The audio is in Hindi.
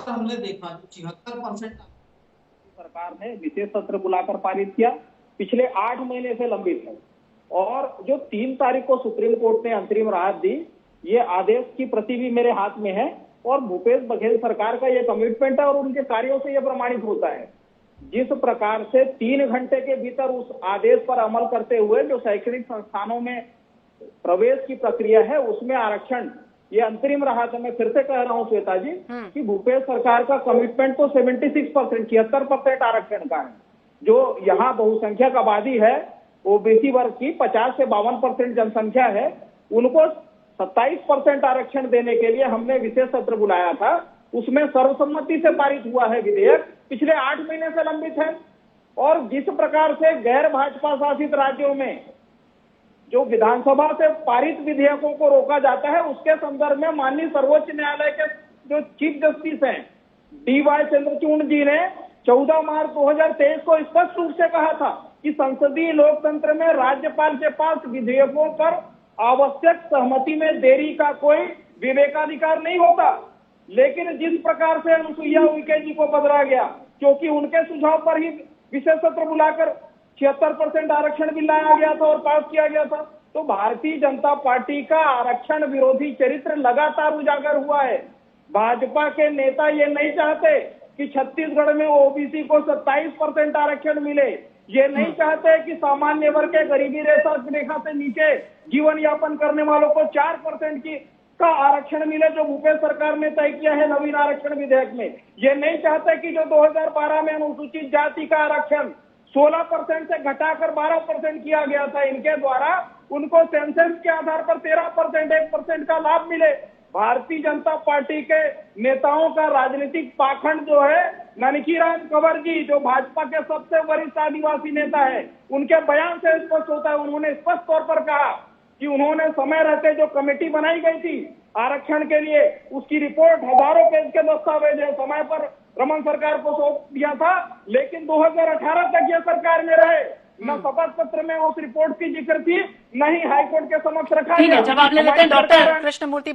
पर हमने देखा जो 76% सरकार ने विशेष सत्र बुलाकर पारित किया, पिछले 8 महीने से लंबित है। और जो 3 तारीख को सुप्रीम कोर्ट ने अंतरिम राहत दी, ये आदेश की प्रति भी मेरे हाथ में है और भूपेश बघेल सरकार का ये कमिटमेंट है और उनके कार्यों से ये प्रमाणित होता है। जिस प्रकार से 3 घंटे के भीतर उस आदेश पर अमल करते हुए जो शैक्षणिक संस्थानों में प्रवेश की प्रक्रिया है उसमें आरक्षण, ये अंतरिम राहत है। मैं फिर से कह रहा हूं श्वेता जी कि भूपेश सरकार का कमिटमेंट तो 76%, 76% आरक्षण का है। जो यहाँ बहुसंख्यक आबादी है, ओबीसी वर्ग की 50 से 52% जनसंख्या है, उनको 27% आरक्षण देने के लिए हमने विशेष सत्र बुलाया था। उसमें सर्वसम्मति से पारित हुआ है विधेयक, पिछले 8 महीने से लंबित है। और जिस प्रकार से गैर भाजपा शासित राज्यों में जो विधानसभा से पारित विधेयकों को रोका जाता है, उसके संदर्भ में माननीय सर्वोच्च न्यायालय के जो चीफ जस्टिस हैं DY चंद्रचूड़ जी ने 14 मार्च 2023 को स्पष्ट रूप से कहा था कि संसदीय लोकतंत्र में राज्यपाल के पास विधेयकों पर आवश्यक सहमति में देरी का कोई विवेकाधिकार नहीं होता। लेकिन जिस प्रकार से अनुसुईया उइके जी को बदला गया, क्योंकि उनके सुझाव पर ही विशेष सत्र बुलाकर 76% आरक्षण भी लाया गया था और पास किया गया था, तो भारतीय जनता पार्टी का आरक्षण विरोधी चरित्र लगातार उजागर हुआ है। भाजपा के नेता ये नहीं चाहते कि छत्तीसगढ़ में ओबीसी को 27% आरक्षण मिले, ये नहीं चाहते कि सामान्य वर्ग के गरीबी रेखा से नीचे जीवन यापन करने वालों को 4% की का आरक्षण मिले, जो भूपेश सरकार ने तय किया है नवीन आरक्षण विधेयक में। ये नहीं चाहते कि जो 2012 में अनुसूचित जाति का आरक्षण 16% से घटाकर 12% किया गया था, इनके द्वारा उनको सेंसस के आधार पर 13%, 1% का लाभ मिले। भारतीय जनता पार्टी के नेताओं का राजनीतिक पाखंड जो है, ननकीराम कंवर जी जो भाजपा के सबसे वरिष्ठ आदिवासी नेता है, उनके बयान से स्पष्ट होता है। उन्होंने स्पष्ट तौर पर कहा कि उन्होंने समय रहते जो कमेटी बनाई गई थी आरक्षण के लिए, उसकी रिपोर्ट हजारों पेज के दस्तावेज है, समय पर रमन सरकार को सौंप दिया था, लेकिन 2018 तक यह सरकार में रहे, न शपथ पत्र में उस रिपोर्ट की जिक्र थी, न ही हाईकोर्ट के समक्ष रखा गया। ठीक है, जवाब ले लेते हैं डॉक्टर कृष्णमूर्ति।